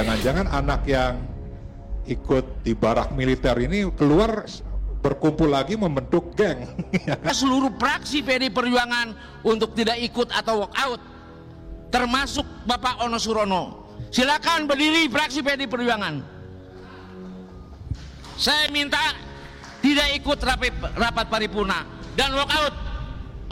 Jangan-jangan anak yang ikut di barak militer ini keluar berkumpul lagi membentuk geng. Seluruh fraksi PD Perjuangan untuk tidak ikut atau walk out, termasuk Bapak Ono Surono. Silakan berdiri fraksi PD Perjuangan. Saya minta tidak ikut rapat paripurna dan walk out.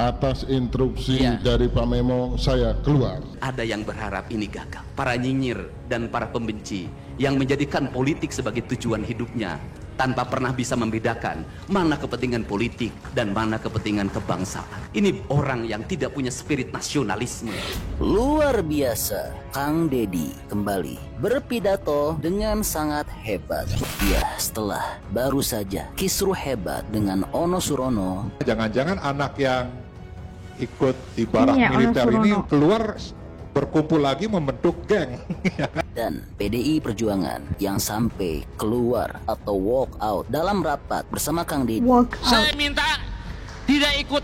Atas instruksi dari Pak Memo, saya keluar. Ada yang berharap ini gagal. Para nyinyir dan para pembenci yang menjadikan politik sebagai tujuan hidupnya tanpa pernah bisa membedakan mana kepentingan politik dan mana kepentingan kebangsaan. Ini orang yang tidak punya spirit nasionalisme. Luar biasa, Kang Deddy kembali berpidato dengan sangat hebat. Ya, setelah baru saja kisruh hebat dengan Ono Surono. Jangan-jangan anak yang ikut di barak militer ini keluar berkumpul lagi membentuk geng. Dan PDI Perjuangan yang sampai keluar atau walk out dalam rapat bersama Kang Deddy. Saya minta tidak ikut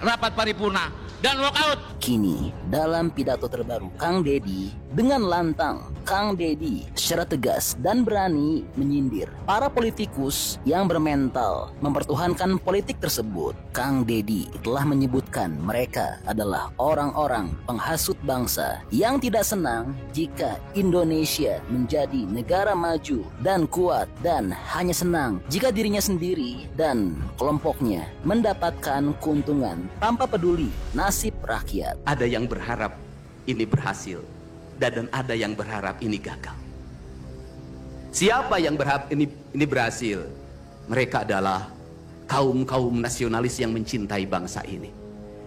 rapat paripurna dan walk out. Kini dalam pidato terbaru Kang Deddy dengan lantang, Kang Deddy secara tegas dan berani menyindir para politikus yang bermental mempertuhankan politik tersebut. Kang Deddy telah menyebutkan mereka adalah orang-orang penghasut bangsa yang tidak senang jika Indonesia menjadi negara maju dan kuat, dan hanya senang jika dirinya sendiri dan kelompoknya mendapatkan keuntungan tanpa peduli nasib rakyat. Ada yang berharap ini berhasil dan ada yang berharap ini gagal. Siapa yang berharap ini berhasil? Mereka adalah kaum nasionalis yang mencintai bangsa ini.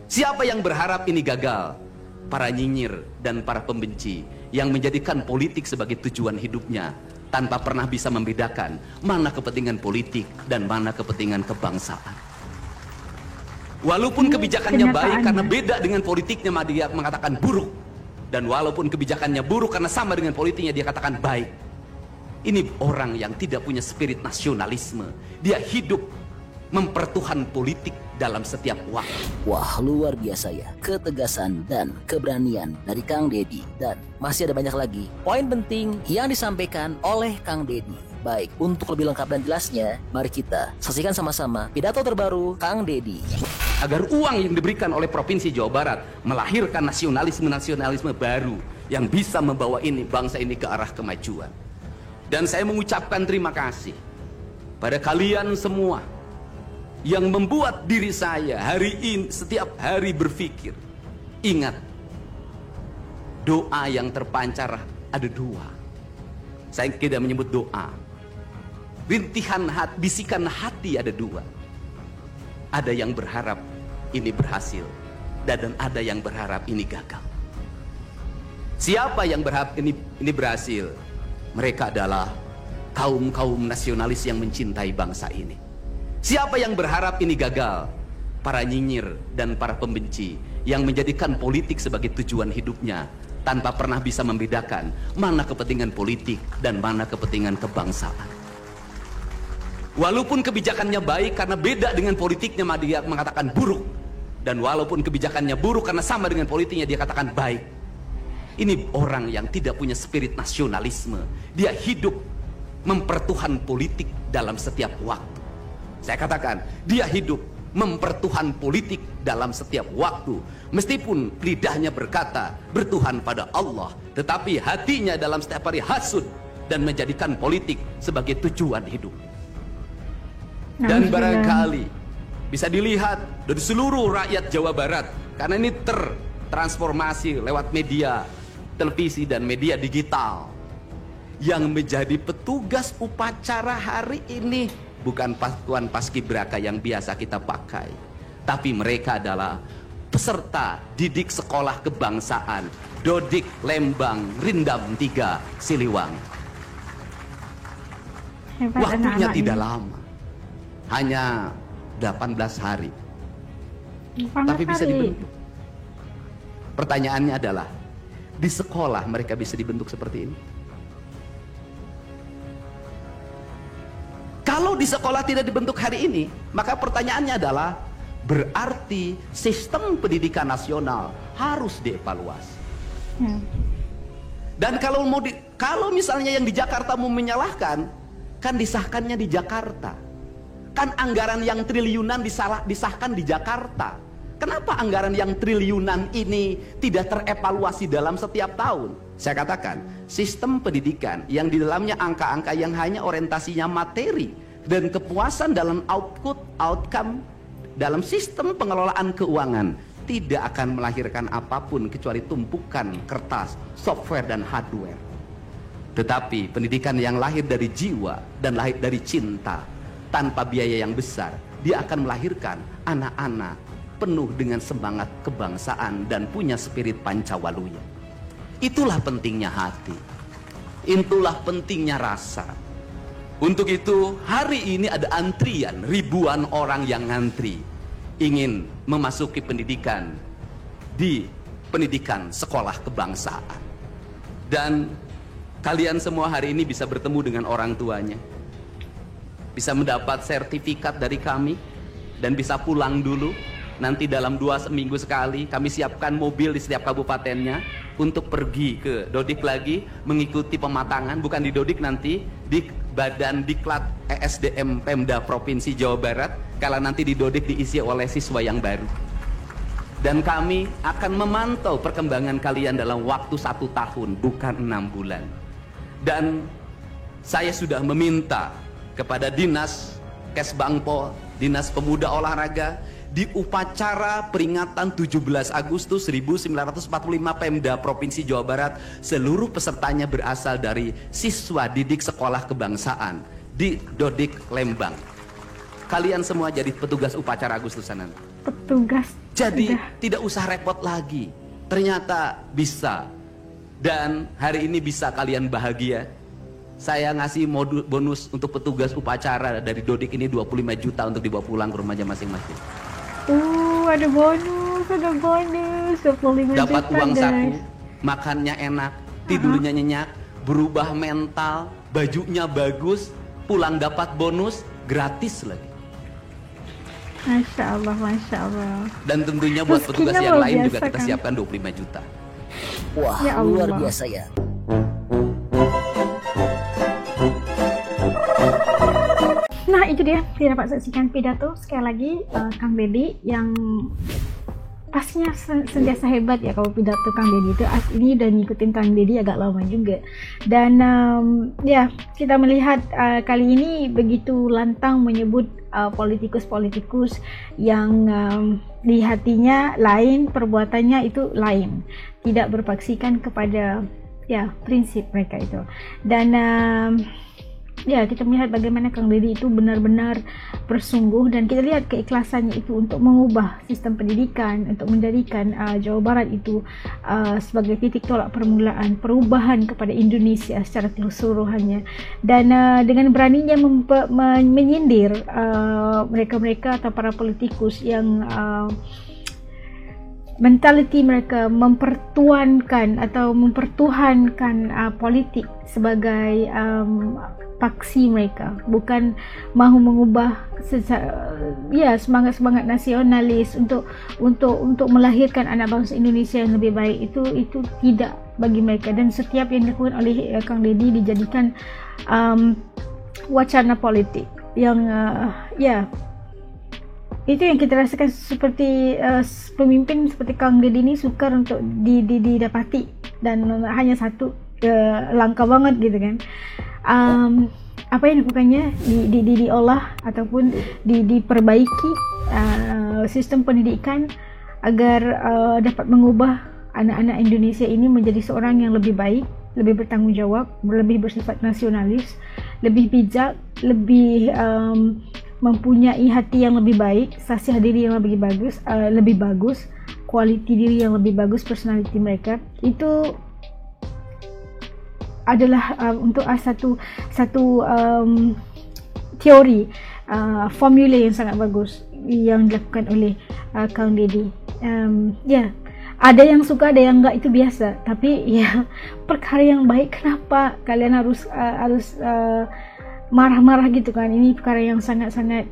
Siapa yang berharap ini gagal? Para nyinyir dan para pembenci yang menjadikan politik sebagai tujuan hidupnya tanpa pernah bisa membedakan mana kepentingan politik dan mana kepentingan kebangsaan. Walaupun kebijakannya baik karena beda dengan politiknya, dia mengatakan buruk. Dan walaupun kebijakannya buruk karena sama dengan politiknya, dia katakan baik. Ini orang yang tidak punya spirit nasionalisme. Dia hidup mempertuhan politik dalam setiap waktu. Wah, luar biasa ya ketegasan dan keberanian dari Kang Deddy. Dan masih ada banyak lagi poin penting yang disampaikan oleh Kang Deddy. Baik, untuk lebih lengkap dan jelasnya, mari kita saksikan sama-sama pidato terbaru Kang Deddy. Agar uang yang diberikan oleh Provinsi Jawa Barat melahirkan nasionalisme baru yang bisa membawa bangsa ini ke arah kemajuan. Dan saya mengucapkan terima kasih pada kalian semua yang membuat diri saya hari ini setiap hari berpikir. Ingat, doa yang terpancar ada dua. Saya tidak menyebut doa. Rintihan hati, bisikan hati ada dua. Ada yang berharap ini berhasil dan ada yang berharap ini gagal. Siapa yang berharap ini berhasil? Mereka adalah kaum nasionalis yang mencintai bangsa ini. Siapa yang berharap ini gagal? Para nyinyir dan para pembenci yang menjadikan politik sebagai tujuan hidupnya tanpa pernah bisa membedakan mana kepentingan politik dan mana kepentingan kebangsaan. Walaupun kebijakannya baik karena beda dengan politiknya, dia mengatakan buruk. Dan walaupun kebijakannya buruk karena sama dengan politiknya, dia katakan baik. Ini orang yang tidak punya spirit nasionalisme. Dia hidup mempertuhan politik dalam setiap waktu. Saya katakan, dia hidup mempertuhan politik dalam setiap waktu. Meskipun lidahnya berkata bertuhan pada Allah, tetapi hatinya dalam setiap hari hasud dan menjadikan politik sebagai tujuan hidup. Dan barangkali bisa dilihat dari seluruh rakyat Jawa Barat, karena ini tertransformasi lewat media televisi dan media digital. Yang menjadi petugas upacara hari ini bukan Tuan Paskibraka yang biasa kita pakai, tapi mereka adalah peserta didik sekolah kebangsaan Dodik Lembang Rindam 3 Siliwangi. Waktunya tidak lama, hanya 18 hari, tapi bisa dibentuk. Pertanyaannya adalah, di sekolah mereka bisa dibentuk seperti ini? Kalau di sekolah tidak dibentuk hari ini, maka pertanyaannya adalah, berarti sistem pendidikan nasional harus dievaluasi. Dan kalau misalnya yang di Jakarta mau menyalahkan, kan disahkannya di Jakarta. Kan anggaran yang triliunan disahkan di Jakarta. Kenapa anggaran yang triliunan ini tidak terevaluasi dalam setiap tahun? Saya katakan, sistem pendidikan yang di dalamnya angka-angka yang hanya orientasinya materi dan kepuasan dalam outcome dalam sistem pengelolaan keuangan tidak akan melahirkan apapun kecuali tumpukan kertas, software dan hardware. Tetapi pendidikan yang lahir dari jiwa dan lahir dari cinta tanpa biaya yang besar, dia akan melahirkan anak-anak penuh dengan semangat kebangsaan dan punya spirit Pancawaluya. Itulah pentingnya hati, itulah pentingnya rasa. Untuk itu hari ini ada antrian, ribuan orang yang ngantri ingin memasuki pendidikan di pendidikan sekolah kebangsaan. Dan kalian semua hari ini bisa bertemu dengan orang tuanya, bisa mendapat sertifikat dari kami, dan bisa pulang dulu. Nanti dalam 2 minggu sekali kami siapkan mobil di setiap kabupatennya untuk pergi ke Dodik lagi, mengikuti pematangan, bukan di Dodik nanti, di Badan Diklat ESDM Pemda Provinsi Jawa Barat, kalau nanti di Dodik diisi oleh siswa yang baru. Dan kami akan memantau perkembangan kalian dalam waktu 1 tahun, bukan 6 bulan. Dan saya sudah meminta kepada Dinas Kesbangpol, Dinas Pemuda Olahraga, di upacara peringatan 17 Agustus 1945 Pemda Provinsi Jawa Barat, seluruh pesertanya berasal dari siswa didik sekolah kebangsaan di Dodik Lembang. Kalian semua jadi petugas upacara Agustusan nanti. Petugas. Jadi tidak usah repot lagi. Ternyata bisa. Dan hari ini bisa kalian bahagia. Saya ngasih bonus untuk petugas upacara dari Dodik ini 25 juta untuk dibawa pulang ke rumahnya masing-masing. Ada bonus, 25 dapat juta, uang guys. saku, makannya enak, tidurnya nyenyak, berubah mental, bajunya bagus, pulang dapat bonus, gratis lagi. Masya Allah, Masya Allah. Dan tentunya buat Rezekinya petugas yang luar lain juga biasa, kita kan? siapkan 25 juta. Wah, Ya Allah. luar biasa ya. Nah itu dia, kita dapat saksikan pidato sekali lagi Kang Deddy yang pastinya sentiasa hebat ya. Kalau pidato Kang Deddy itu ini udah ngikutin Kang Deddy agak lama juga. Dan ya kita melihat kali ini begitu lantang menyebut politikus-politikus yang di hatinya lain, perbuatannya itu lain, tidak berpaksikan kepada ya prinsip mereka itu. Dan ya kita melihat bagaimana Kang Deddy itu benar-benar bersungguh, dan kita lihat keikhlasannya itu untuk mengubah sistem pendidikan, untuk menjadikan Jawa Barat itu sebagai titik tolak permulaan perubahan kepada Indonesia secara keseluruhannya. Dan dengan beraninya menyindir mereka-mereka atau para politikus yang mentaliti mereka mempertuankan atau mempertuhankan politik sebagai paksi mereka, bukan mahu mengubah semangat-semangat nasionalis untuk melahirkan anak bangsa Indonesia yang lebih baik. Itu tidak bagi mereka, dan setiap yang dilakukan oleh Kang Deddy dijadikan wacana politik yang itu yang kita rasakan. Seperti pemimpin seperti Kang Deddy ini sukar untuk didapati, dan hanya satu, langka banget gitu kan. Apa yang dilakukannya diolah ataupun diperbaiki sistem pendidikan agar dapat mengubah anak-anak Indonesia ini menjadi seorang yang lebih baik, lebih bertanggung jawab, lebih bersifat nasionalis, lebih bijak, lebih mempunyai hati yang lebih baik, sasih diri yang lebih bagus, quality diri yang lebih bagus, personality mereka itu adalah untuk satu teori, formula yang sangat bagus yang dilakukan oleh Kang Deddy. Ada yang suka, ada yang enggak, itu biasa. Tapi ya perkara yang baik, kenapa kalian harus marah-marah gitu kan? Ini perkara yang sangat-sangat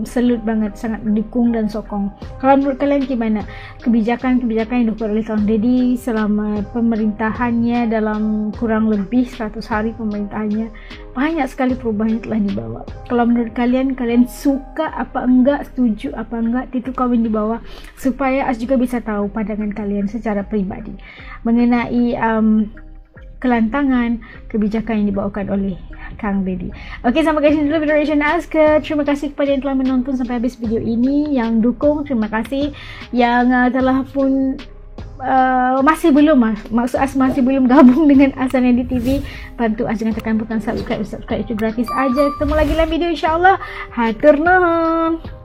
salute banget, sangat mendukung dan sokong. Kalau menurut kalian gimana kebijakan-kebijakan yang dibuat oleh Kang Deddy selama pemerintahannya, dalam kurang lebih 100 hari pemerintahannya? Banyak sekali perubahan yang telah dibawa. Kalau menurut kalian suka apa enggak, setuju apa enggak, itu komen di bawah supaya As juga bisa tahu pandangan kalian secara pribadi mengenai kelantangan kebijakan yang dibawakan oleh Kang Deddy. Oke, sampai guys dulu video reaction As. Terima kasih kepada yang telah menonton sampai habis video ini, yang dukung terima kasih, yang telah pun masih belum masih belum gabung dengan Asanedi TV, bantu As dengan tekan butang subscribe itu gratis aja. Ketemu lagi dalam video insyaallah. Hatur nuhun.